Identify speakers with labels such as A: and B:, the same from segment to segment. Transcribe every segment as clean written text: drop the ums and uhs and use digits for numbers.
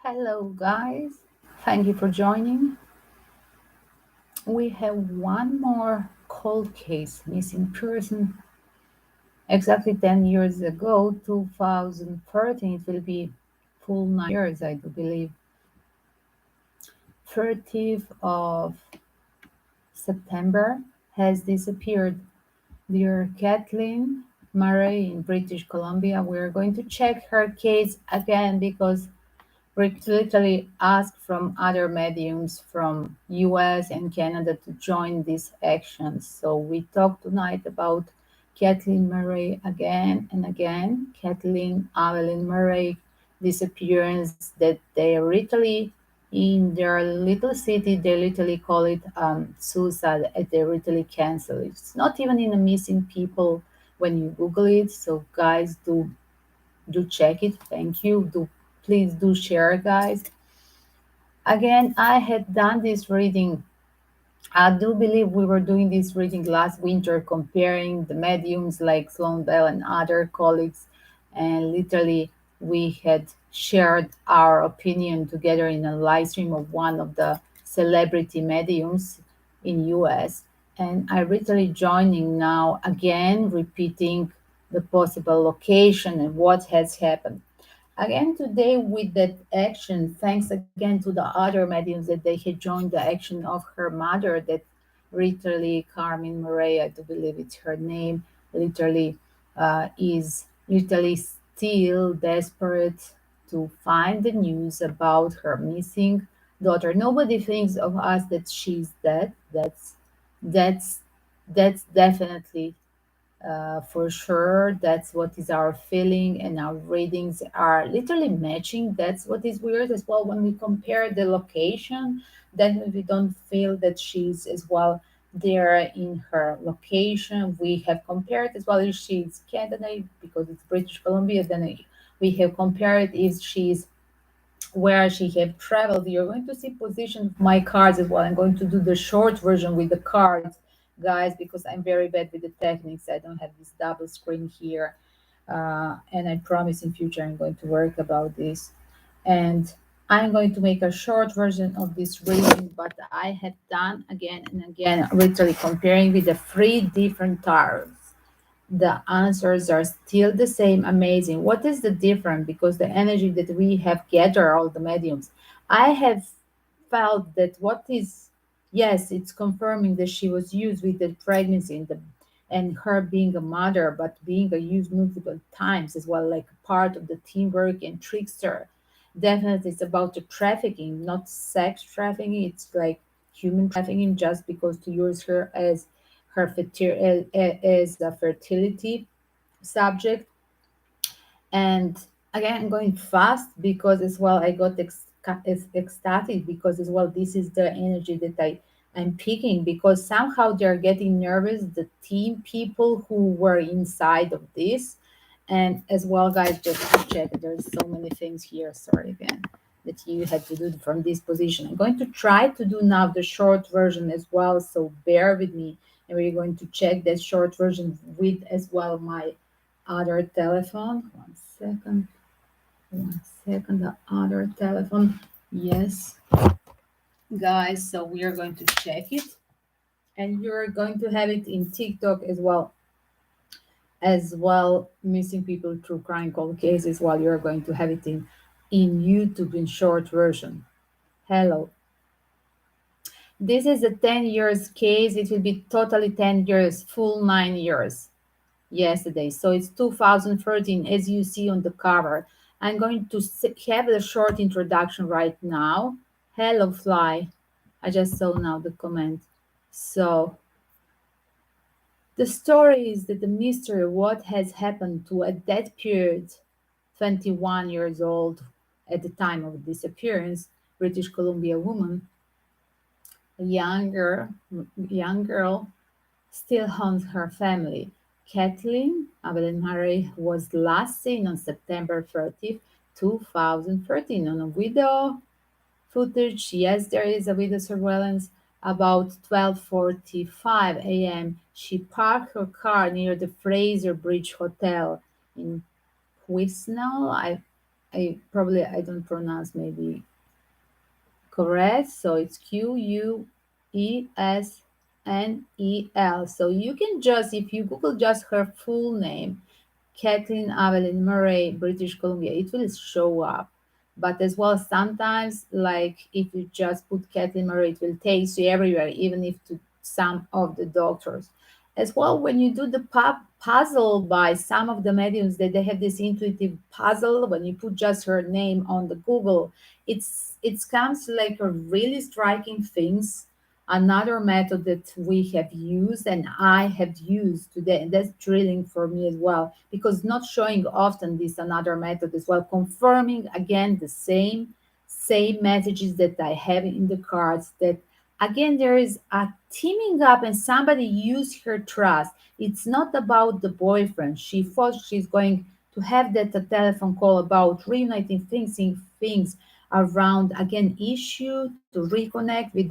A: Hello, guys. Thank you for joining. We have one more cold case, missing person. Exactly 10 years ago, 2013, it will be full 9 years, I do believe. 30th of September has disappeared. Dear Kathleen Murray in British Columbia, we're going to check her case again because we literally asked from other mediums from US and Canada to join these actions. So we talked tonight about Kathleen Murray again and again. Kathleen Avril Murray disappearance that they literally in their little city they literally call it suicide and they literally cancel it. It's not even in a missing people when you Google it. So guys do check it. Thank you. Do please do share, guys. Again, I had done this reading. I do believe we were doing this reading last winter, comparing the mediums like Sloan Bell and other colleagues, and literally we had shared our opinion together in a live stream of one of the celebrity mediums in US. And I literally joining now again, repeating the possible location and what has happened. Again today with that action, thanks again to the other mediums that they had joined the action of her mother that literally Carmen Murray, I do believe it's her name, literally is literally still desperate to find the news about her missing daughter. Nobody thinks of us that she's dead. That's that's definitely for sure. That's what is our feeling, and our readings are literally matching. That's what is weird as well when we compare the location. Then we don't feel that she's as well there in her location. We have compared as well if she's Canada because it's British Columbia. Then we have compared if she's where she have traveled. You're going to see position of my cards as well. I'm going to do the short version with the cards, guys, because I'm very bad with the techniques. I don't have this double screen here. And I promise in future I'm going to work about this. And I'm going to make a short version of this reading, but I have done again and again, literally comparing with the three different tarots. The answers are still the same. Amazing. What is the difference? Because the energy that we have gathered, all the mediums, I have felt that what is, yes, it's confirming that she was used with the pregnancy and her being a mother, but being a used multiple times as well, like part of the teamwork and trickster. Definitely, it's about the trafficking, not sex trafficking. It's like human trafficking, just because to use her as as a fertility subject. And again, I'm going fast because as well I got ecstatic because as well this is the energy that I'm picking because somehow they're getting nervous, the team people who were inside of this. And as well, guys, just to check, there's so many things here. Sorry again that you had to do from this position. I'm going to try to do now the short version as well, so bear with me. And we're going to check that short version with as well my other telephone. 1 second. 1 second. The other telephone. Yes, guys. So we are going to check it, and you're going to have it in TikTok as well. As well, missing people through crime cold cases. While you're going to have it in YouTube in short version. Hello. This is a 10 years case. It will be totally 10 years, full 9 years. Yesterday. So it's 2013, as you see on the cover. I'm going to have a short introduction right now. Hello, Fly. I just saw now the comment. So the story is that the mystery of what has happened to at that period, 21 years old at the time of disappearance, British Columbia woman, a young girl still haunts her family. Kathleen Avril Murray was last seen on September 30th, 2013 on a video footage. Yes, there is a video surveillance. About 12:45 a.m., she parked her car near the Fraser Bridge Hotel in Quesnel. I don't pronounce maybe correct. So it's Queensnel. So you can just, if you Google just her full name, Kathleen Avril Murray, British Columbia, it will show up. But as well, sometimes, like if you just put Kathleen Murray, it will take you everywhere, even if to some of the doctors. As well, when you do the puzzle by some of the mediums, that they have this intuitive puzzle, when you put just her name on the Google, it comes like a really striking things. Another method that we have used and I have used today, and that's thrilling for me as well, because not showing often this another method as well, confirming again the same messages that I have in the cards, that again there is a teaming up and somebody use her trust. It's not about the boyfriend. She thought she's going to have that a telephone call about reuniting things around again issue to reconnect with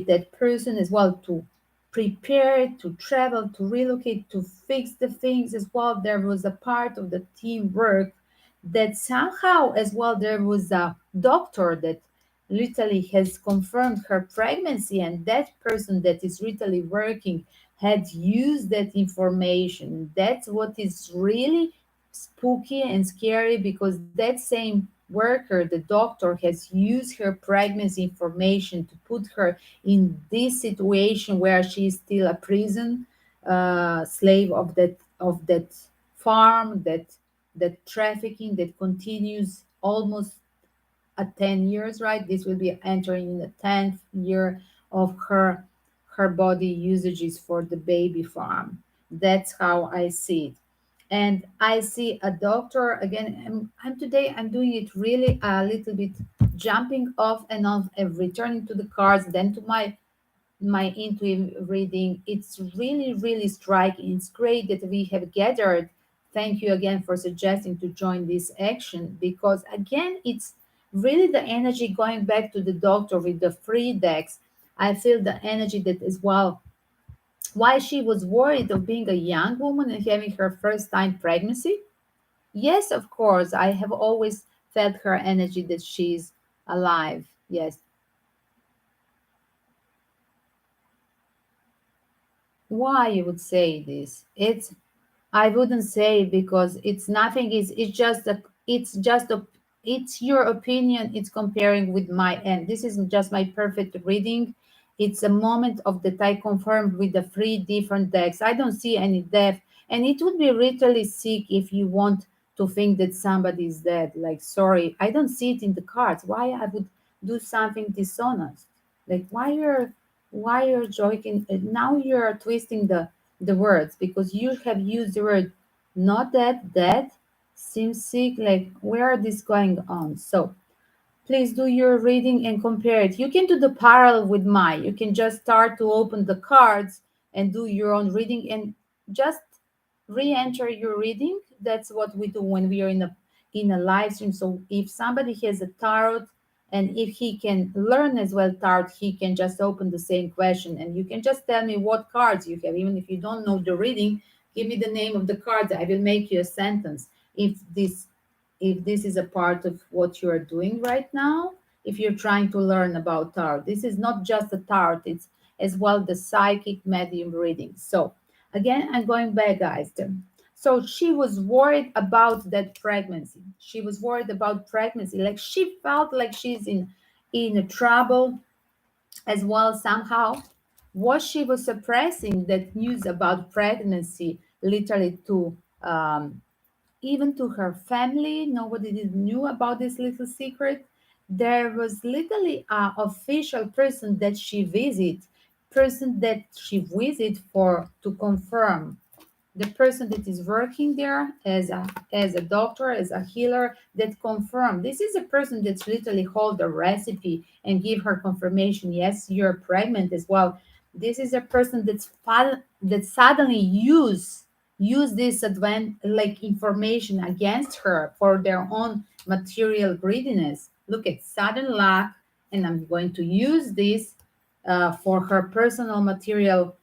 A: that person as well, to prepare to travel, to relocate, to fix the things as well. There was a part of the teamwork that somehow as well there was a doctor that literally has confirmed her pregnancy, and that person that is literally working had used that information. That's what is really spooky and scary, because that same worker, the doctor, has used her pregnancy information to put her in this situation where she is still a prison slave of that farm, that trafficking that continues almost 10 years, right? This will be entering in the 10th year of her body usages for the baby farm. That's how I see it. And I see a doctor again. I'm doing it really a little bit, jumping off and on and returning to the cards, then to my intuitive reading. It's really, really striking. It's great that we have gathered. Thank you again for suggesting to join this action, because again, it's really the energy going back to the doctor with the free decks. I feel the energy that as well, why she was worried of being a young woman and having her first time pregnancy. Yes, of course, I have always felt her energy that she's alive. Yes. Why you would say this? I wouldn't say, because it's nothing. It's your opinion. It's comparing with my end. This isn't just my perfect reading. It's a moment of that I confirmed with the three different decks. I don't see any death, and it would be literally sick if you want to think that somebody is dead. Like, sorry, I don't see it in the cards. Why I would do something dishonest? Like, why you're joking? Now you're twisting the words, because you have used the word not that dead seems sick. Like, where are this going on? So please do your reading and compare it. You can do the parallel with mine. You can just start to open the cards and do your own reading, and just re-enter your reading. That's what we do when we are in a live stream. So if somebody has a tarot, and if he can learn as well tarot, he can just open the same question, and you can just tell me what cards you have. Even if you don't know the reading, give me the name of the cards. I will make you a sentence. If this is a part of what you are doing right now, if you're trying to learn about tarot, this is not just a tarot, it's as well the psychic medium reading. So again, I'm going back, guys. So she was worried about that pregnancy. She was worried about pregnancy. Like, she felt like she's in a trouble as well somehow. Was she was suppressing that news about pregnancy literally to even to her family. Nobody knew about this little secret. There was literally a official person that she visit for to confirm, the person that is working there as a doctor, as a healer, that confirm. This is a person that's literally hold the recipe and give her confirmation. Yes, you're pregnant as well. This is a person that suddenly use this like information against her for their own material greediness. Look at sudden luck, and I'm going to use this for her personal material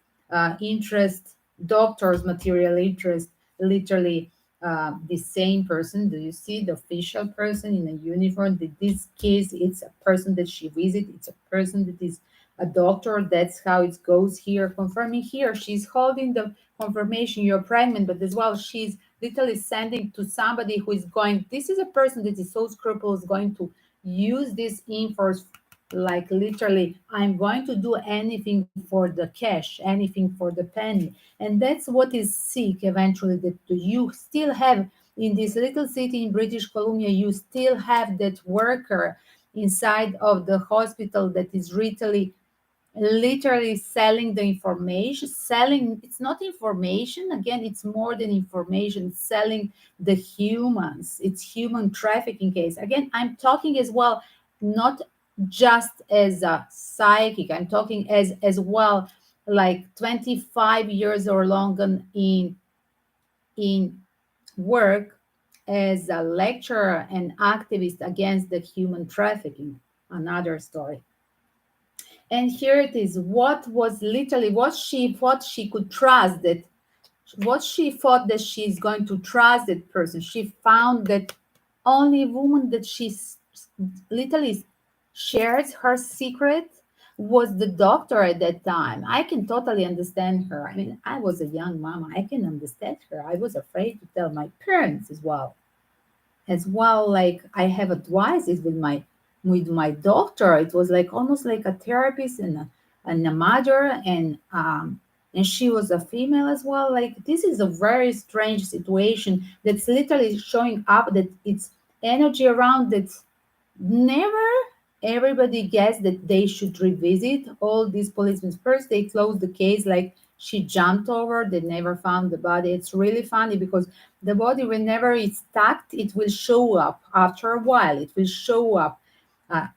A: interest, doctor's material interest, literally the same person. Do you see the official person in a uniform? In this case, it's a person that she visit. It's a person that is a doctor. That's how it goes here. Confirming here, she's holding the confirmation you're pregnant, but as well, she's literally sending to somebody who is going. This is a person that is so scrupulous, going to use this info, like literally, I'm going to do anything for the cash, anything for the penny. And that's what is sick eventually, that you still have in this little city in British Columbia, you still have that worker inside of the hospital that is literally selling the information. Selling, it's not information, again, it's more than information. Selling the humans, it's human trafficking case. Again, I'm talking as well, not just as a psychic, I'm talking as well, like 25 years or longer in work as a lecturer and activist against the human trafficking. Another story. And here it is. What was literally what she thought she could trust, that what she thought that she's going to trust that person. She found that only woman that literally shares her secret was the doctor at that time. I can totally understand her. I mean, I was a young mama. I can understand her. I was afraid to tell my parents as well. Like, I have advices with my doctor. It was like almost like a therapist and a mother, and she was a female as well. Like, this is a very strange situation that's literally showing up, that it's energy around that never everybody gets, that they should revisit all these policemen. First they closed the case, like she jumped over, they never found the body. It's really funny because the body, whenever it's tucked, it will show up after a while. It will show up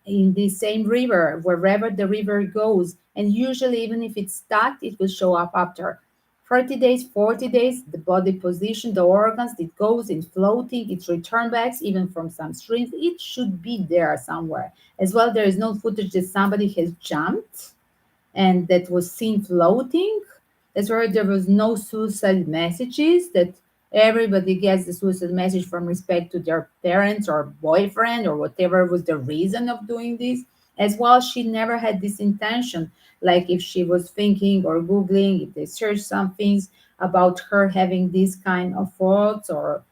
A: in the same river, wherever the river goes. And usually, even if it's stuck, it will show up after 30 days, 40 days. The body position, the organs, it goes in floating, it's returned back, even from some streams. It should be there somewhere. As well, there is no footage that somebody has jumped and that was seen floating. That's why there was no suicide messages, that everybody gets the suicide message from respect to their parents or boyfriend or whatever was the reason of doing this. As well, she never had this intention. Like, if she was thinking or Googling, if they search some things about her having these kind of thoughts, or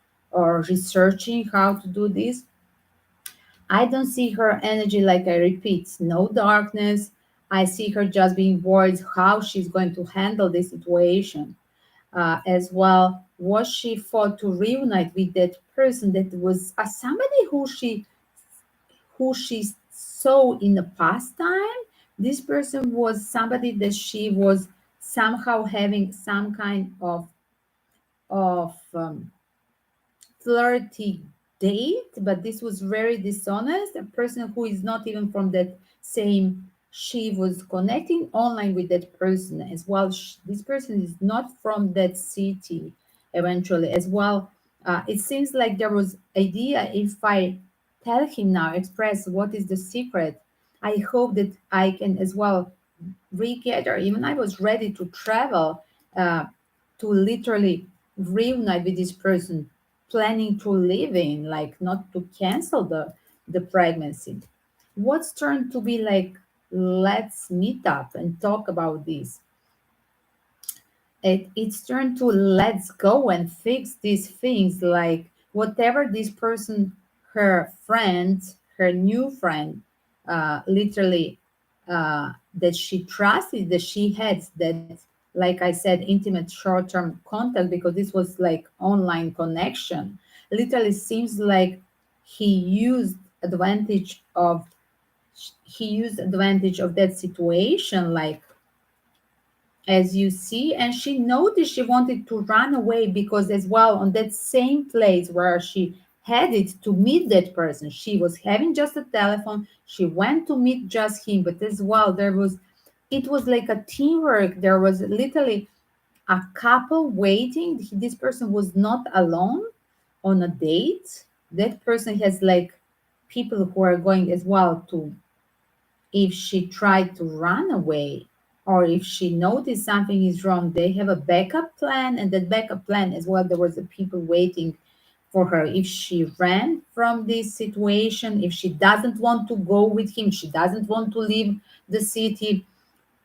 A: researching how to do this, I don't see her energy, like I repeat, no darkness. I see her just being worried how she's going to handle this situation. As well, was she thought to reunite with that person that was somebody who she saw in the past time? This person was somebody that she was somehow having some kind of flirty date, but this was very dishonest. A person who is not even from that same, she was connecting online with that person as well. This person is not from that city eventually as well. It seems like there was idea, if I tell him now, express what is the secret, I hope that I can as well regather. Even I was ready to travel, to literally reunite with this person, planning to live in, like not to cancel the pregnancy. What's turned to be like, let's meet up and talk about this. It's turned to, let's go and fix these things, like whatever this person, her friend, her new friend, literally, that she trusted, that she had that, like I said, intimate short-term contact, because this was like online connection. Literally seems like he used advantage of he used advantage of that situation, like, as you see. And she noticed she wanted to run away, because as well, on that same place where she headed to meet that person, she was having just a telephone, she went to meet just him, but as well, it was like a teamwork. There was literally a couple waiting. This person was not alone on a date. That person has like people who are going as well to, if she tried to run away, or if she noticed something is wrong, they have a backup plan, and that backup plan as well, there was the people waiting for her. If she ran from this situation, if she doesn't want to go with him, she doesn't want to leave the city,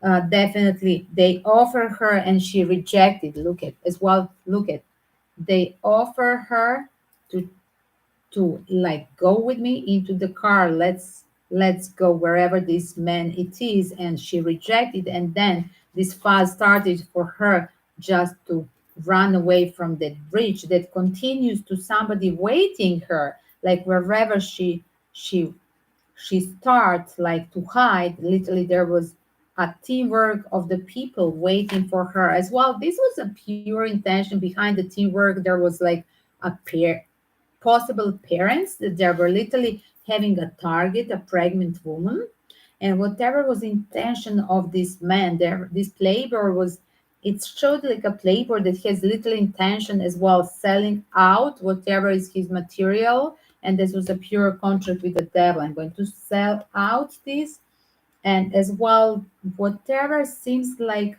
A: definitely they offer her and she rejected. Look at as well, look at, they offer her to like go with me into the car, let's go wherever this man it is, and she rejected, and then this fight started for her just to run away from that bridge that continues to somebody waiting her, like wherever she starts like to hide. Literally there was a teamwork of the people waiting for her as well. This was a pure intention behind the teamwork. There was like a pair possible parents that they were literally having a target, a pregnant woman, and whatever was intention of this man there, this playboy was, it showed like a playboy that has little intention as well, selling out whatever is his material, and this was a pure contract with the devil. I'm going to sell out this, and as well whatever seems like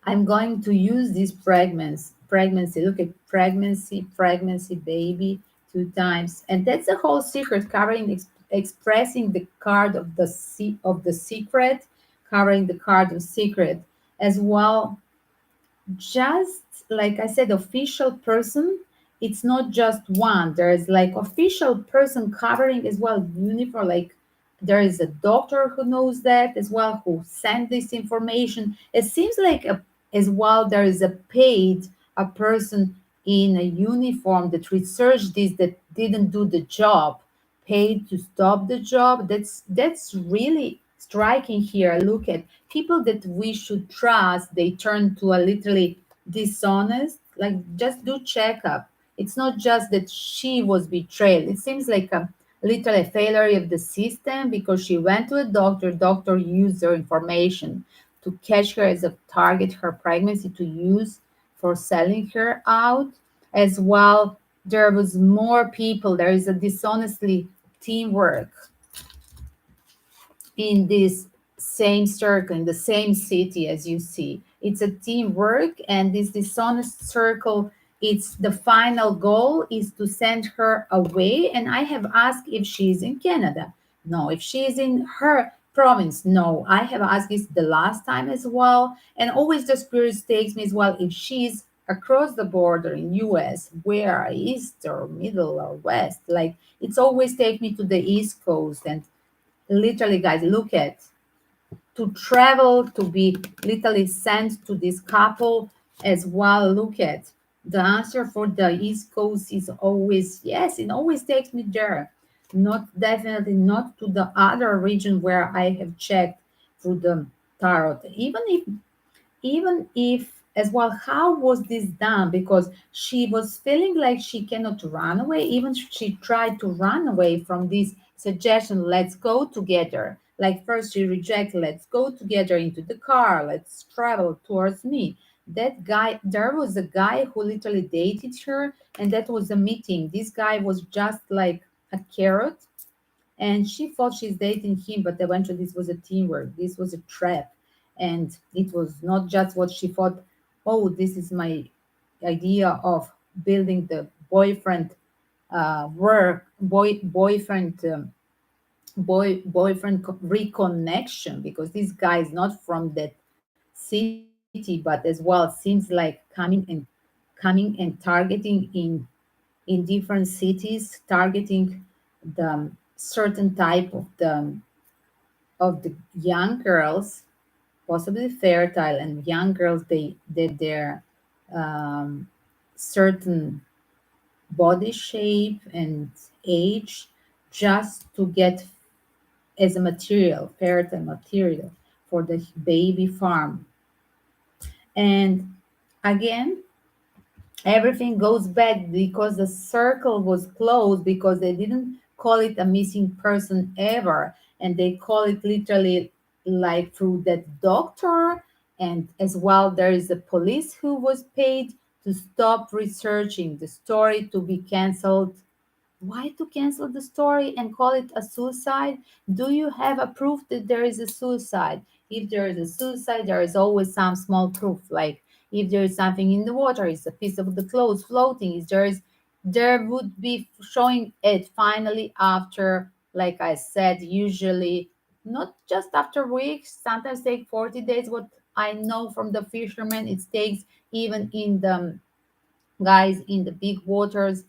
A: I'm going to use these fragments. Pregnancy. Look at pregnancy, pregnancy, baby, two times, and that's the whole secret. Covering, expressing the card of the of the secret, covering the card of secret as well. Just like I said, official person, it's not just one. There's like official person covering as well, uniform. Like there is a doctor who knows that as well, who sent this information. It seems like as well there is a paid a person in a uniform that researched this, that didn't do the job, paid to stop the job. That's really striking here. Look at people that we should trust, they turn to a literally dishonest. Like just do checkup. It's not just that she was betrayed. It seems like a literally failure of the system, because she went to a doctor used her information to catch her as a target, her pregnancy to use for selling her out as well. There was more people, there is a dishonestly teamwork in this same circle, in the same city. As you see, it's a teamwork, and this dishonest circle, it's the final goal is to send her away. And I have asked if she's in Canada, no. If she is in her province, no. I have asked this the last time as well, and always the spirit takes me as well, if she's across the border in US, where, east or middle or west, like it's always take me to the east coast. And literally, guys, look at, to travel, to be literally sent to this couple as well. Look at the answer for the East Coast is always yes. It always takes me there. Not definitely not to the other region where I have checked through the tarot. Even if as well, how was this done? Because she was feeling like she cannot run away. Even she tried to run away from this suggestion, let's go together. Like first she rejected, let's go together into the car, let's travel towards me. That guy, there was a guy who literally dated her, and that was a meeting. This guy was just like a carrot, and she thought she's dating him, but eventually this was a teamwork, this was a trap. And it was not just what she thought, oh, this is my idea of building the boyfriend work boyfriend reconnection, because this guy is not from that city, but as well seems like coming and targeting in different cities, targeting the certain type of the young girls, possibly fertile and young girls. They did their um, certain body shape and age, just to get as a material, fertile material for the baby farm. And again, everything goes back because the circle was closed, because they didn't call it a missing person ever, and they call it literally like through that doctor. And as well there is a police who was paid to stop researching the story, to be canceled Why to cancel the story and call it a suicide? Do you have a proof that there is a suicide? If there is a suicide, there is always some small proof. Like if there is something in the water, it's a piece of the clothes floating. Is there would be showing it finally after, like I said, usually not just after weeks, sometimes take 40 days. What I know from the fishermen, it takes even in the guys in the big waters,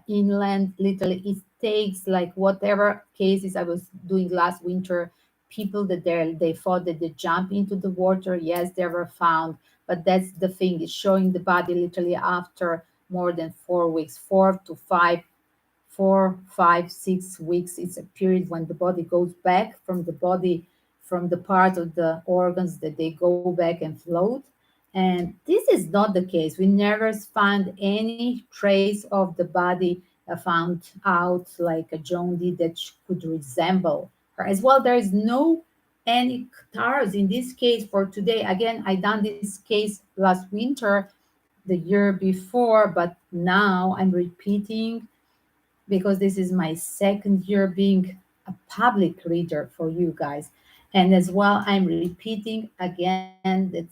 A: inland, literally it takes like whatever cases I was doing last winter, people that they thought that they jump into the water, yes, they were found, but that's the thing, it's showing the body literally after more than 4 weeks, 4 to 5, 4, 5, 6 weeks. It's a period when the body goes back from the body, from the part of the organs that they go back and float. And this is not the case. We never found any trace of the body found out like a John Dee that could resemble her. As well, there is no any cars in this case for today. Again, I done this case last winter, the year before, but now I'm repeating because this is my second year being a public reader for you guys. And as well, I'm repeating again that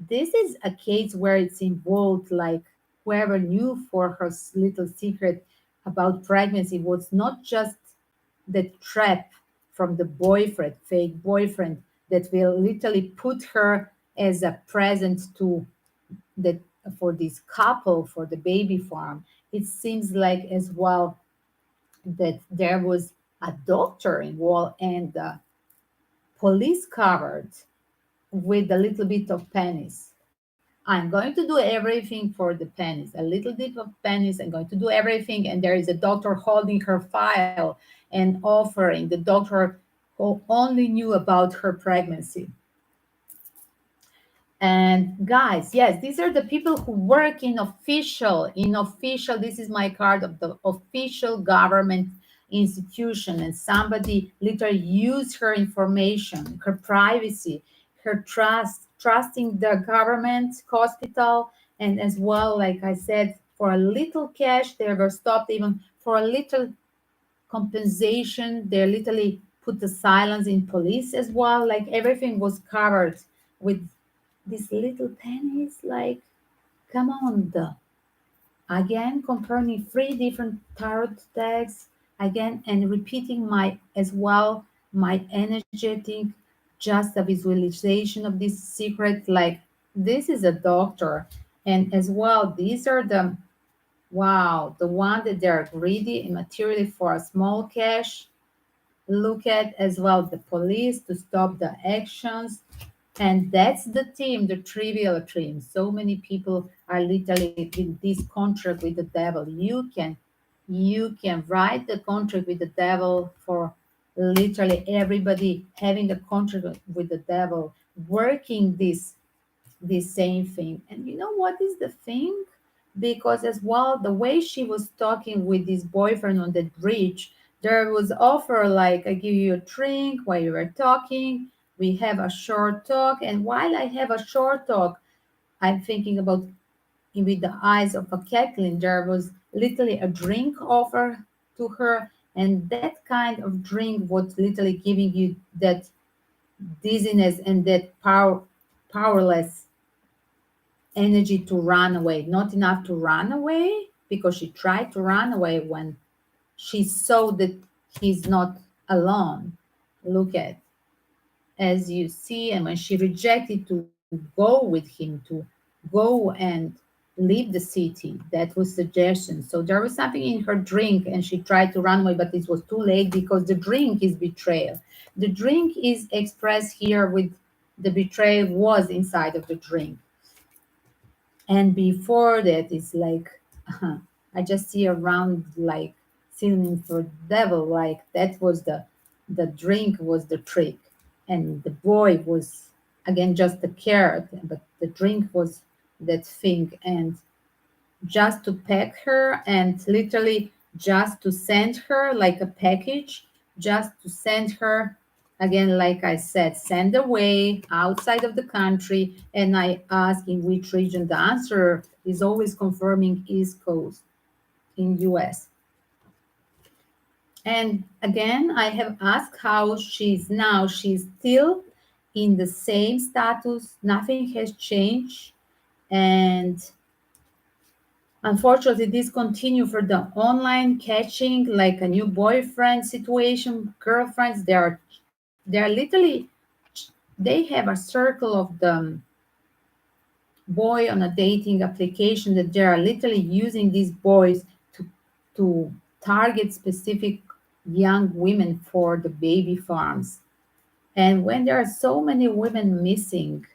A: this is a case where it's involved like whoever knew for her little secret about pregnancy was not just the trap from the boyfriend, fake boyfriend, that will literally put her as a present to the for this couple for the baby farm. It seems like as well that there was a doctor involved and the police covered with a little bit of pennies. I'm going to do everything for the pennies, a little bit of pennies. I'm going to do everything. And there is a doctor holding her file and offering. The doctor who only knew about her pregnancy. And guys, yes, these are the people who work in official, this is my card of the official government institution, and somebody literally used her information, her privacy, her trusting the government hospital, and as well, like I said, for a little cash, they were stopped even for a little compensation. They literally put the silence in police as well. Like everything was covered with these little pennies. Like, come on, again comparing three different tarot decks again and repeating my as well my energetic, just a visualization of this secret. Like this is a doctor, and as well these are the wow, the one that they're greedy and materially for a small cash. Look at as well the police to stop the actions. And that's the team, the trivial team. So many people are literally in this contract with the devil. You can write the contract with the devil for literally everybody having a contract with the devil, working this same thing. And you know what is the thing? Because as well, the way she was talking with this boyfriend on the bridge, there was offer like I give you a drink while you were talking. We have a short talk, and while I have a short talk, I'm thinking about with the eyes of a Kathleen. There was literally a drink offer to her, and that kind of drink was literally giving you that dizziness and that powerless energy to run away. Not enough to run away because she tried to run away when she saw that he's not alone. Look at, as you see, and when she rejected to go with him, to go and leave the city, that was suggestion. So there was something in her drink and she tried to run away, but it was too late because the drink is betrayal. The drink is expressed here with the betrayal was inside of the drink. And before that it's like I just see around like synonym for devil, like that was the drink was the trick, and the boy was again just the carrot, but the drink was that thing. And just to pack her and literally just to send her like a package, just to send her again, like I said, send away outside of the country. And I ask in which region, the answer is always confirming East Coast in US. And again, I have asked how she's now. She's still in the same status, nothing has changed. And unfortunately, this continue for the online catching, like a new boyfriend situation, girlfriends. They're literally, they have a circle of the boy on a dating application that they are literally using these boys to to target specific young women for the baby farms. And when there are so many women missing,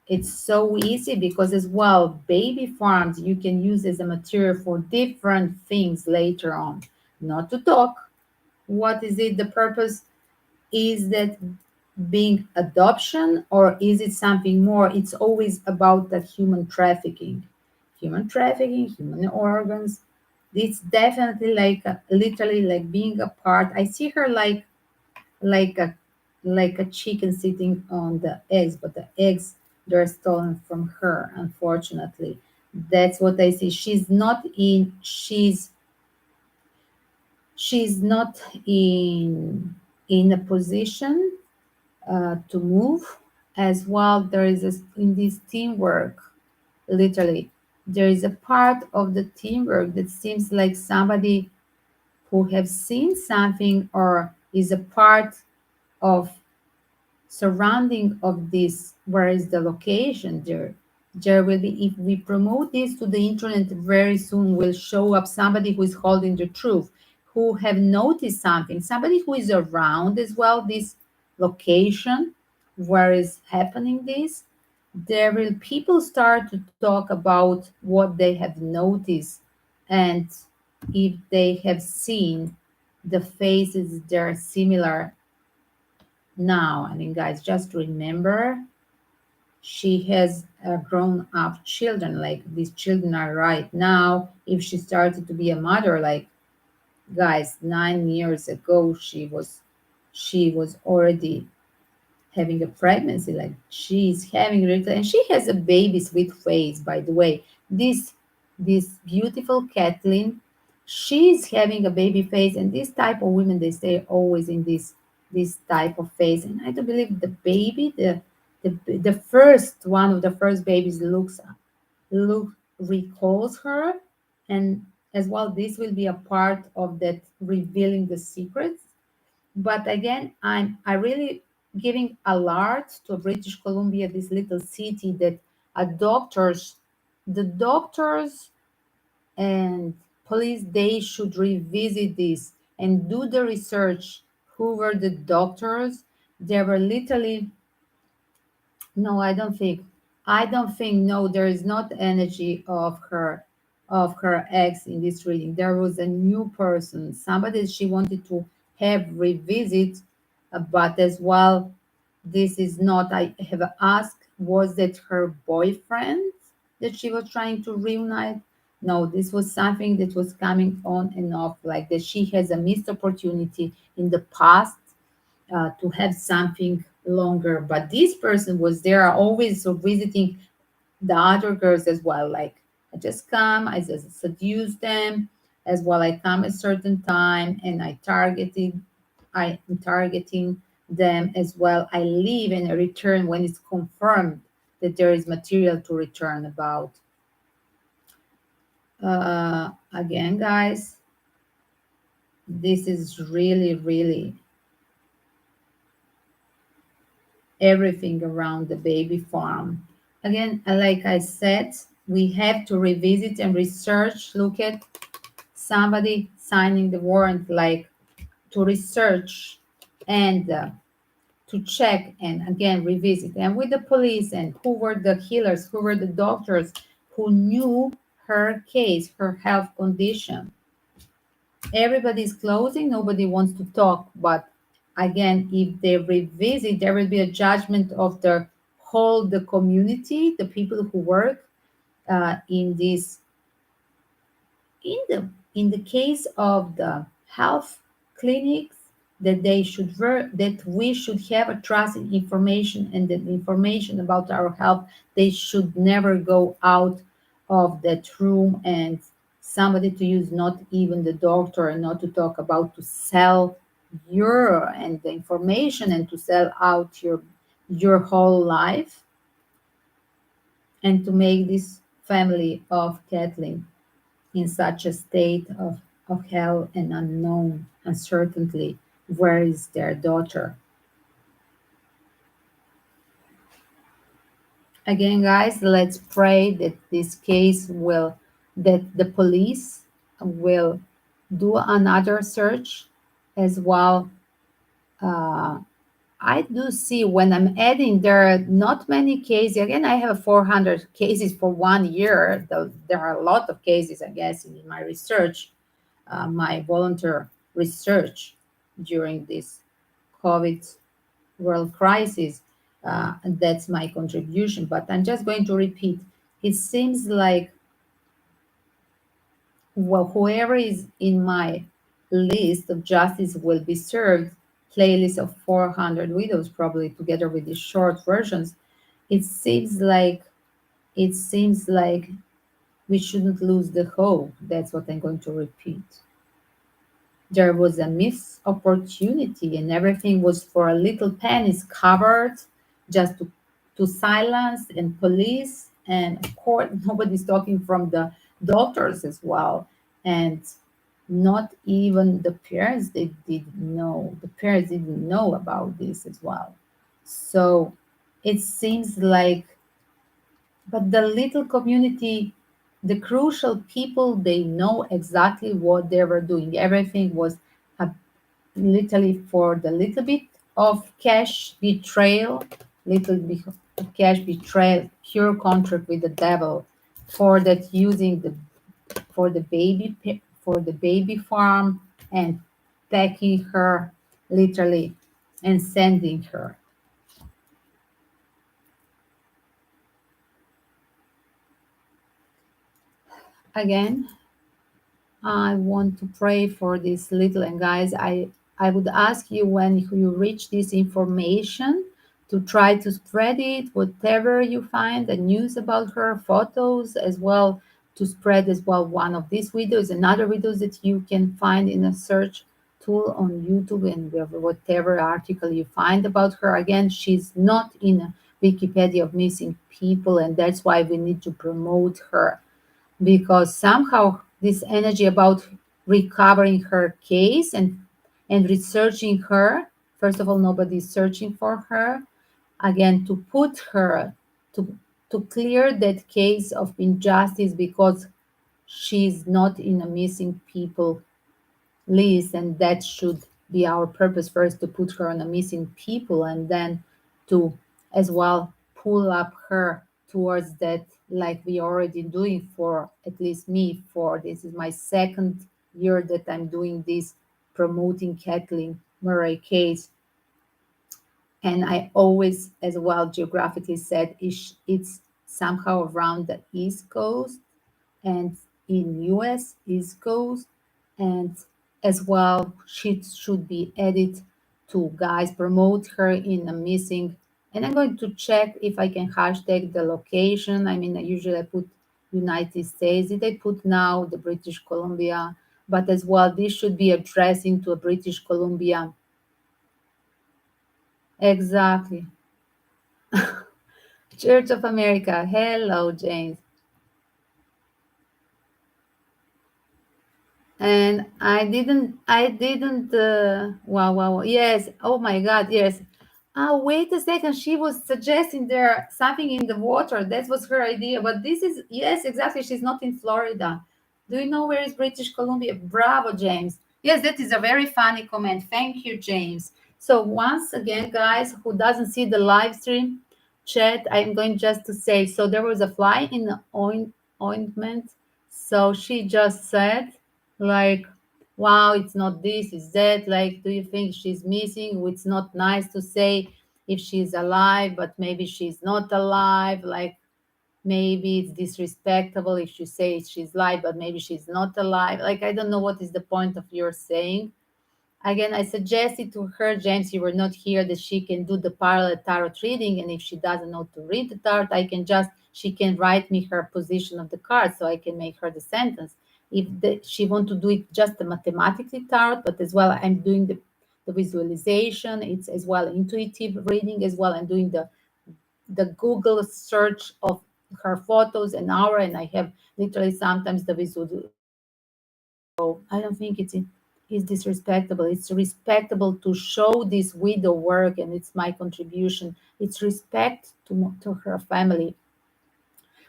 A: it's so easy because as well baby farms you can use as a material for different things later on. Not to talk, what is it, the purpose is that being adoption or is it something more? It's always about that human trafficking, human organs. It's definitely like literally like being a part. I see her like a like a chicken sitting on the eggs, but the eggs, they're stolen from her, unfortunately. That's what I see. She's not in a position to move. As well, there is in this teamwork, literally there is a part of the teamwork that seems like somebody who have seen something or is a part of surrounding of this. Where is the location? There will be, if we promote this to the internet, very soon will show up somebody who is holding the truth, who have noticed something, somebody who is around as well this location where is happening this. There will people start to talk about what they have noticed, and if they have seen the faces they're similar. Now, I mean, guys, just remember she has grown up children. Like these children are right now. If she started to be a mother, like guys, 9 years ago, she was already having a pregnancy. Like she's having little, and she has a baby sweet face. By the way, this beautiful Kathleen, she's having a baby face, and this type of women they stay always in this type of face. And I do believe the baby, the first one of the first babies look recalls her, and as well this will be a part of that revealing the secrets. But again, I really giving alert to British Columbia, this little city that the doctors and police, they should revisit this and do the research. Who were the doctors? They were literally, no, I don't think, no, there is not energy of her ex in this reading. There was a new person, somebody she wanted to have revisit, but as well, this is not, I have asked, was that her boyfriend that she was trying to reunite? No, this was something that was coming on and off, like that she has a missed opportunity in the past to have something longer. But this person was there always, so visiting the other girls as well. Like I just come, I just seduce them as well. I come a certain time and I am targeting them as well. I leave and I return when it's confirmed that there is material to return about. Again, guys, this is really, really everything around the baby farm. Again, like I said, we have to revisit and research, look at somebody signing the warrant, like to research and to check and again revisit. And with the police, and who were the healers, who were the doctors who knew her case, her health condition. Everybody's closing, nobody wants to talk, but again, if they revisit, there will be a judgment of the community, the people who work in this, in the case of the health clinics, that that we should have a trust in information, and that information about our health, they should never go out of that room and somebody to use, not even the doctor, and not to talk about to sell your and the information and to sell out your whole life, and to make this family of Kathleen in such a state of hell and unknown uncertainty. Where is their daughter? Again, guys, let's pray that this case will, that the police will do another search as well. Uh, I do see when I'm adding, there are not many cases. Again, I have 400 cases for 1 year. Though there are a lot of cases, I guess, in my research, my volunteer research during this COVID world crisis. And that's my contribution. But I'm just going to repeat. It seems like, well, whoever is in my list of justice will be served playlist of 400 videos, probably together with these short versions. It seems like it seems like we shouldn't lose the hope. That's what I'm going to repeat. There was a missed opportunity, and everything was for a little pennies covered, just to silence and police. And of course, nobody's talking from the doctors as well. And not even the parents, they didn't know. The parents didn't know about this as well. So it seems like, but the little community, the crucial people, they know exactly what they were doing. Everything was a, literally for the little bit of cash betrayal, little bit of cash betrayal, pure contract with the devil, for that using the, for the for the baby farm, and packing her literally and sending her. Again, I want to pray for this little, and guys, I would ask you, when you reach this information, to try to spread it, whatever you find, the news about her, photos as well, to spread as well one of these videos and other videos that you can find in a search tool on YouTube, and whatever article you find about her. Again, she's not in a Wikipedia of missing people, and that's why we need to promote her, because somehow this energy about recovering her case and researching her, first of all, nobody's searching for her, again, to put her, to to clear that case of injustice, because she's not in a missing people list, and that should be our purpose, first to put her on a missing people, and then to as well pull up her towards that, like we already doing, for at least me, for this is my second year that I'm doing this, promoting Kathleen Murray case. And I always as well geographically said it's somehow around the East Coast, and in US East Coast, and as well she should be added to, guys, promote her in a missing. And I'm going to check if I can hashtag the location. I mean, I usually put United States. Did I put now the British Columbia? But as well, this should be addressing to a British Columbia. Exactly. Church of America. Hello, James. And I didn't wow, wow, wow. Yes, oh my god, yes. Wait a second, she was suggesting there something in the water. That was her idea, but this is, yes, exactly, she's not in Florida. Do you know where is British Columbia? Bravo, James. Yes, that is a very funny comment. Thank you, James. So once again, guys, who doesn't see the live stream chat, I'm going just to say, so there was a fly in the ointment. So she just said, like, wow, it's not this, it's that, like, do you think she's missing? It's not nice to say if she's alive, but maybe she's not alive, like, maybe it's disrespectful if you say she's alive but maybe she's not alive, like, I don't know what is the point of your saying. Again, I suggested to her, James, you were not here, that she can do the parallel tarot reading, and if she doesn't know to read the tarot, she can write me her position of the card so I can make her the sentence. if she want to do it just the mathematically tarot, but as well I'm doing the visualization. It's as well intuitive reading as well. I'm doing the Google search of her photos and aura, and I have literally sometimes the visualization. So I don't think it's disrespectable. It's respectable to show this widow work, and it's my contribution. It's respect to her family,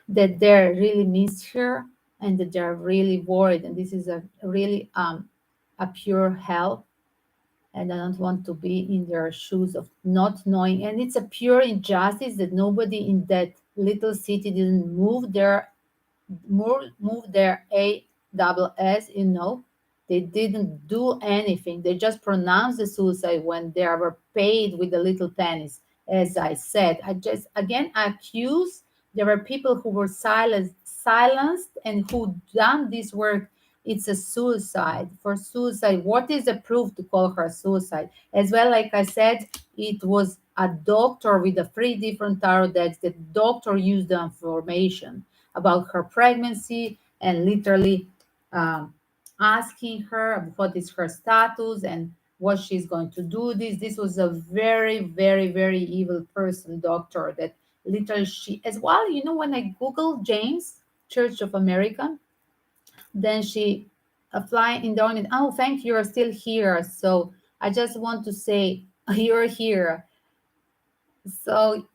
A: that they really miss her and that they're really worried. And this is a really a pure hell, and I don't want to be in their shoes of not knowing. And it's a pure injustice that nobody in that little city didn't move their A double S, they didn't do anything. They just pronounced the suicide when they were paid with the little pennies. As I said, I just again accuse there were people who were silenced and who done this work. It's a suicide. For suicide, what is the proof to call her suicide? As well, like I said, it was a doctor with the three different tarot decks. The doctor used the information about her pregnancy and literally um, asking her what is her status and what she's going to do. This was a very, very, very evil person, doctor, that literally she as well. When I Google James Church of America, then she fly in the ornament. Oh, thank you, you're still here. So I just want to say you're here. So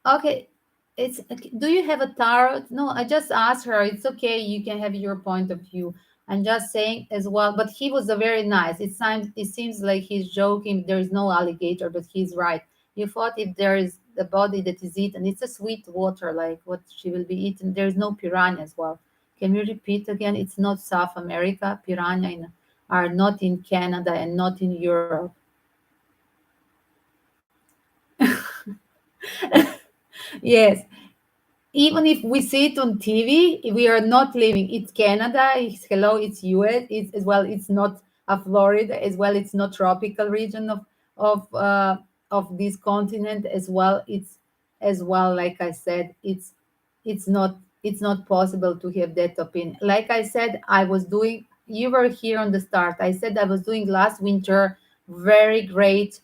A: okay, it's okay. Do you have a tarot? No, I just asked her. It's okay. You can have your point of view. I'm just saying as well. But he was a very nice. It seems like he's joking. There is no alligator, but he's right. You thought if there is the body that is eaten, it's a sweet water, like what she will be eaten. There is no piranha as well. Can you repeat again? It's not South America. Are not in Canada and not in Europe. Yes, even if we see it on TV, we are not living. It's Canada. It's hello. It's US. It's as well. It's not a Florida as well. It's not tropical region of uh, of this continent as well. It's as well. Like I said, it's not possible to have that opinion. Like I said, I was doing. You were here on the start. I said I was doing last winter very great.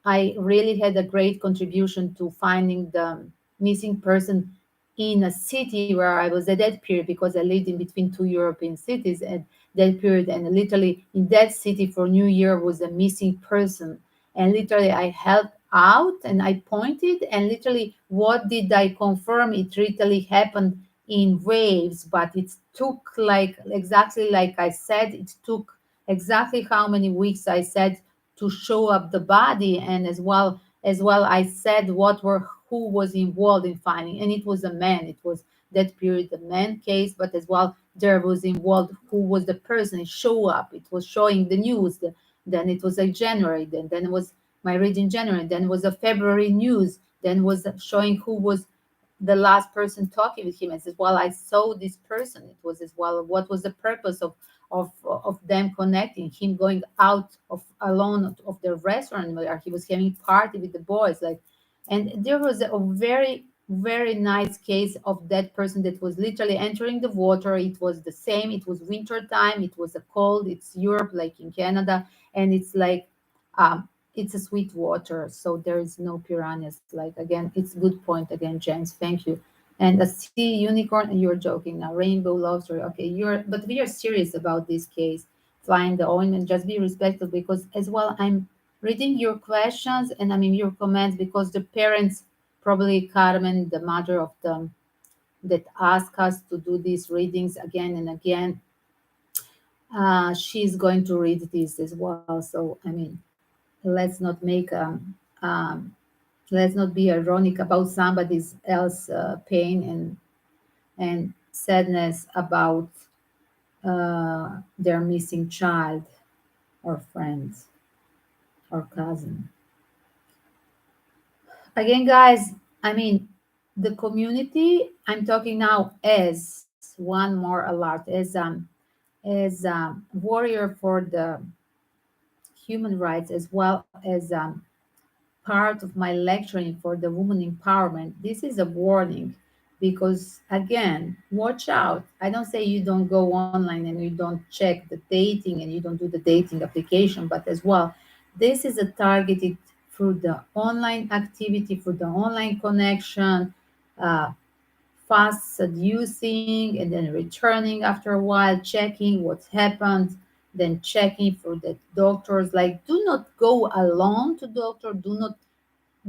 A: I really had a great contribution to finding the missing person in a city where I was at that period, because I lived in between two European cities at that period. And literally in that city for New Year was a missing person. And literally I helped out and I pointed, and literally what did I confirm? It literally happened in waves, but it took like exactly like I said, it took exactly how many weeks I said to show up the body. And as well I said who was involved in finding, and it was a man. It was that period a man case, but as well there was involved who was the person. It show up, it was showing the news. Then it was a January, then it was my reading January, then it was a February news, then was showing who was the last person talking with him. And says, well, I saw this person. It was as well, what was the purpose of them connecting, him going out of alone of the restaurant where he was having party with the boys, like. And there was a very, very nice case of that person that was literally entering the water. It was the same, it was winter time, it was a cold, it's Europe like in Canada, and it's like it's a sweet water, so there is no piranhas. Like, again, it's good point again, James, thank you. And a sea unicorn, and you're joking now. Rainbow love story. Okay, but we are serious about this case. Flying the ointment, just be respectful, because as well I'm reading your questions and I mean your comments, because the parents, probably Carmen, the mother of them, that ask us to do these readings again and again, she's going to read this as well. So I mean, let's not make um, let's not be ironic about somebody's else pain and sadness about their missing child or friends or cousin. Again, guys, I mean, the community, I'm talking now as one more alert, as warrior for the human rights, as well as part of my lecturing for the woman empowerment. This is a warning. because again, watch out. I don't say you don't go online and you don't check the dating and you don't do the dating application, but as well, this is a targeted through the online activity, through the online connection, uh, fast seducing and then returning after a while, checking what's happened, then checking for the doctors. Like, do not go alone to doctor. Do not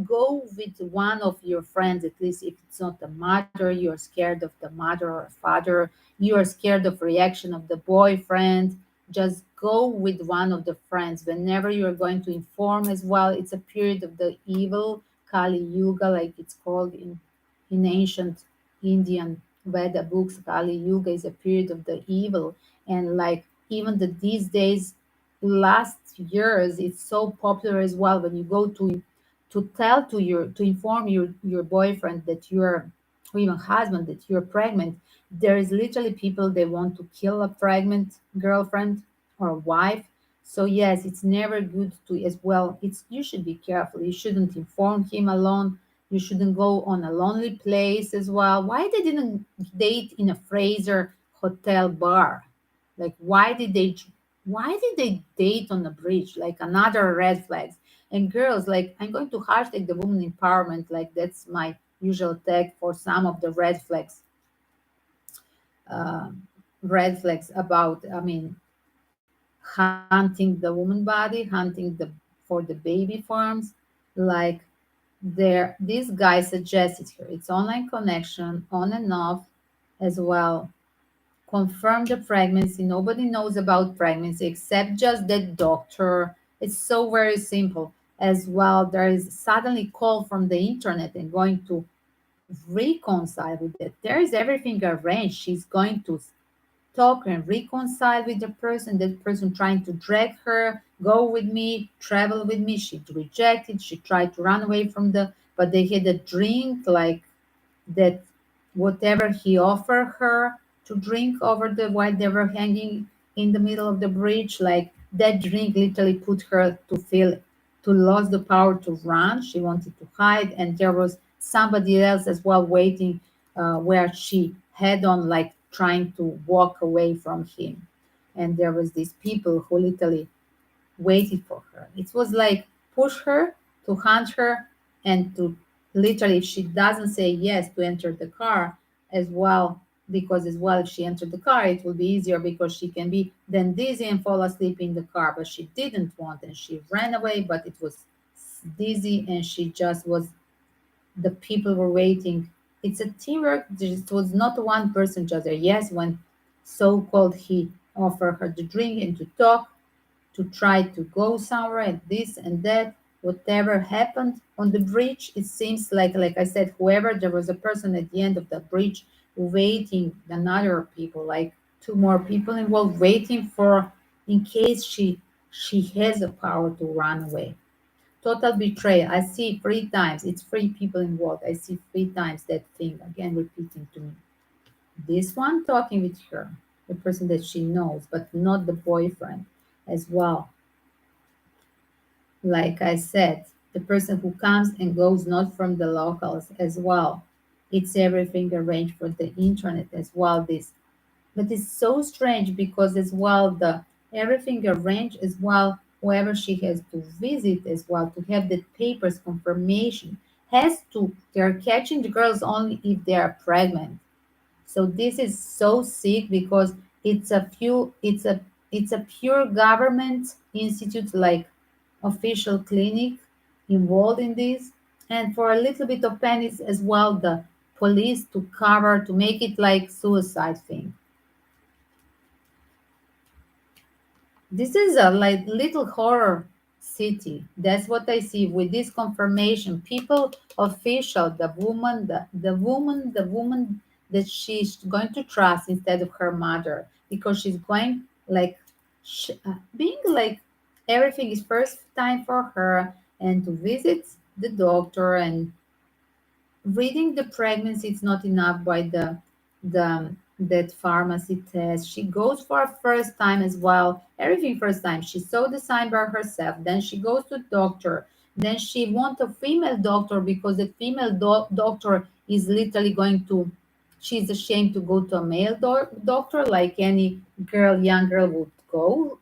A: go with one of your friends, at least if it's not the mother. You're scared of the mother or father. You are scared of reaction of the boyfriend. Just go with one of the friends whenever you're going to inform as well. It's a period of the evil, Kali Yuga, like it's called in ancient Indian Veda books. Kali Yuga is a period of the evil, and like even these days, last years, it's so popular as well when you go to tell to inform your boyfriend that you're, or even husband, that you're pregnant. There is literally people, they want to kill a pregnant girlfriend or wife. So yes, it's never good to as well. It's, you should be careful. You shouldn't inform him alone. You shouldn't go on a lonely place as well. Why they didn't date in a Fraser hotel bar? Like, why did they date on the bridge? Like, another red flags. And girls, like, I'm going to hashtag the woman empowerment. Like, that's my usual tag for some of the uh, red flags about, I mean, hunting the woman body, hunting the for the baby farms. Like, there, this guy suggested here, it's online connection, on and off as well. Confirm the pregnancy. Nobody knows about pregnancy except just the doctor. It's so very simple as well. There is suddenly call from the internet and going to reconcile with it. There is everything arranged. She's going to talk and reconcile with the person. That person trying to drag her, go with me, travel with me. She rejected. She tried to run away from the, but they had a drink, like that, whatever he offered her to drink over the, while they were hanging in the middle of the bridge, like that drink literally put her to feel, to lose the power to run. She wanted to hide, and there was somebody else as well waiting, where she had on, like trying to walk away from him. And there was these people who literally waited for her. It was like push her, to hunt her, and to literally, if she doesn't say yes, to enter the car as well. Because as well, if she entered the car, it will be easier because she can be then dizzy and fall asleep in the car. But she didn't want, and she ran away. But it was dizzy, and she just was. The people were waiting. It's a teamwork. It was not one person just there. Yes, when so-called he offered her the drink and to talk, to try to go somewhere and this and that, whatever happened on the bridge. It seems like I said, whoever, there was a person at the end of the bridge waiting, another people, like two more people involved, waiting for, in case she has a power to run away. Total betrayal. I see 3 times. It's 3 people involved. I see 3 times that thing again repeating to me. This one talking with her, the person that she knows, but not the boyfriend as well. Like I said, the person who comes and goes not from the locals as well. It's everything arranged for the internet as well. This, but it's so strange because as well the everything arranged as well. Whoever she has to visit as well to have the papers confirmation has to. They're catching the girls only if they are pregnant. So this is so sick because it's a few it's a pure government institute, like official clinic involved in this, and for a little bit of pennies as well, the police to cover, to make it like suicide thing. This is a like little horror city. That's what I see with this confirmation. People official, the woman that she's going to trust instead of her mother, because she's going like being like everything is first time for her, and to visit the doctor and reading the pregnancy, it's not enough by the that pharmacy test. She goes for a first time as well, everything first time. She saw the sign by herself, then she goes to doctor, then she want a female doctor because the female doctor is literally going to She's ashamed to go to a male doctor like any girl, young girl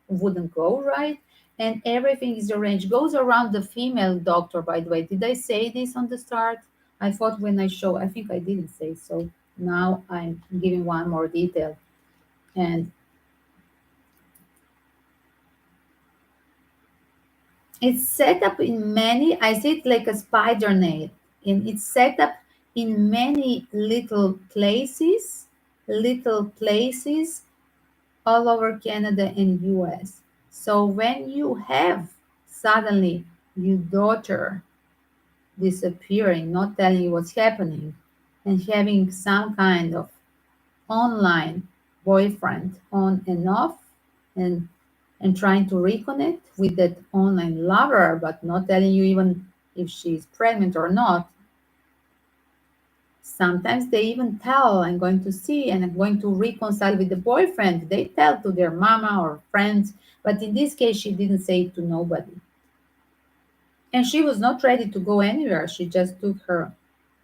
A: wouldn't go, right? And everything is arranged. Goes around the female doctor, by the way. Did I say this on the start? I thought when I show, I think I didn't say so. Now I'm giving one more detail. And it's set up in many, I see it like a spider net, and it's set up in many little places all over Canada and US. So when you have suddenly your daughter disappearing, not telling you what's happening, and having some kind of online boyfriend on and off, and trying to reconnect with that online lover, but not telling you even if she's pregnant or not. Sometimes they even tell, I'm going to see and I'm going to reconcile with the boyfriend. They tell to their mama or friends, but in this case, she didn't say it to nobody. And she was not ready to go anywhere. She just took her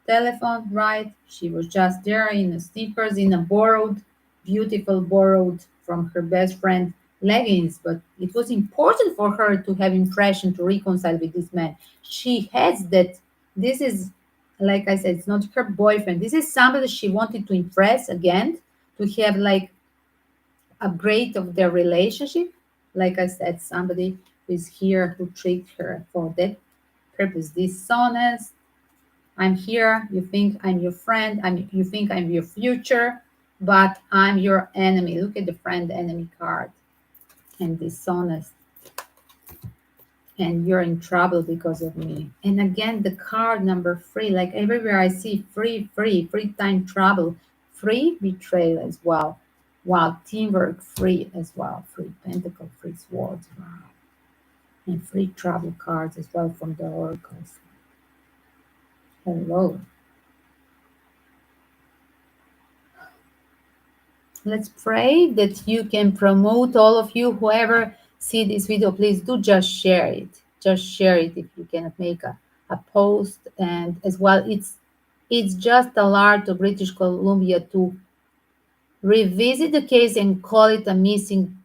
A: telephone, right? She was just there in the sneakers, in a beautiful borrowed from her best friend leggings. But it was important for her to have impression to reconcile with this man. She has that. This is, like I said, it's not her boyfriend. This is somebody she wanted to impress again, to have like upgrade of their relationship. Like I said, somebody who is here who tricked her for that purpose. Dishonest, I'm here. You think I'm your friend. You think I'm your future, but I'm your enemy. Look at the friend enemy card. And dishonest. And you're in trouble because of me. And again, the card number 3, like everywhere I see free time trouble, free betrayal as well. Wow, teamwork free as well. Free pentacle, free swords. Wow. And free travel cards as well from the oracles. Hello. Let's pray that you can promote, all of you, whoever see this video, please do just share it. Just share it if you cannot make a post. And as well, it's just a lot to British Columbia to revisit the case and call it a missing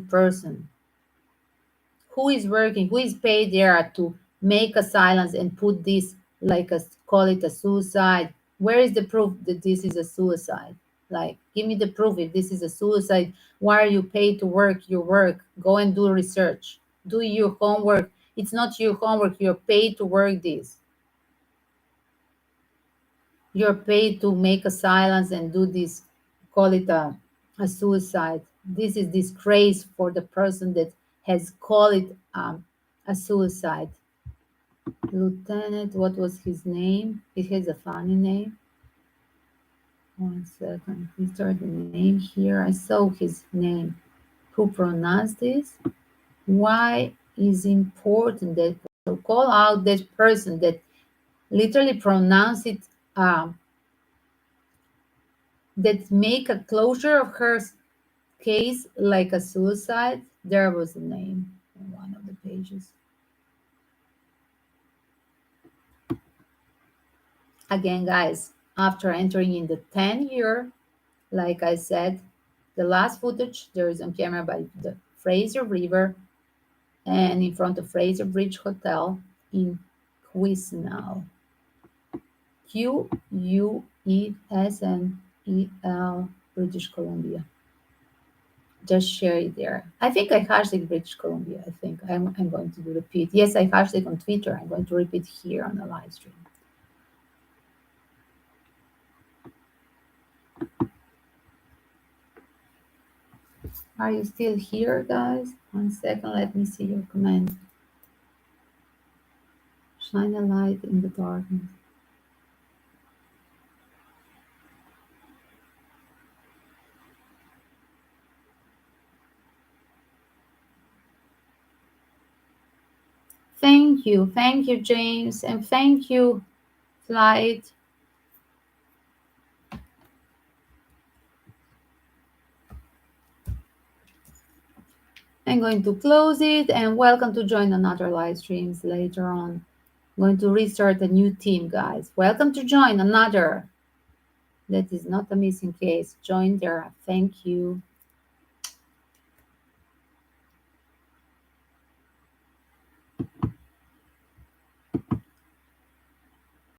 A: person. Who is working, who is paid there to make a silence and put this like a, call it a suicide? Where is the proof that this is a suicide? Like, give me the proof if this is a suicide. Why are you paid to work your work? Go and do research, do your homework. It's not your homework, you're paid to work this. You're paid to make a silence and do this, call it a suicide. This is disgrace for the person that has called it a suicide. Lieutenant, what was his name? It has a funny name. 1 second. He started the name here. I saw his name. Who pronounced this? Why is important that to call out that person that literally pronounce it, that make a closure of her case like a suicide? There was a name on one of the pages. Again, guys, after entering in the 10-year, like I said, the last footage there is on camera by the Fraser River and in front of Fraser Bridge Hotel in Quesnel. Quesnel, British Columbia. Just share it there. I think I hashtag British Columbia. I think I'm going to do repeat. Yes, I hashtag on Twitter. I'm going to repeat here on the live stream. Are you still here, guys? 1 second, let me see your comment. Shine a light in the darkness. Thank you, James, and thank you, Flight. I'm going to close it, and welcome to join another live streams later on. I'm going to restart a new team, guys. Welcome to join another That is not a missing case. Join there. Thank you.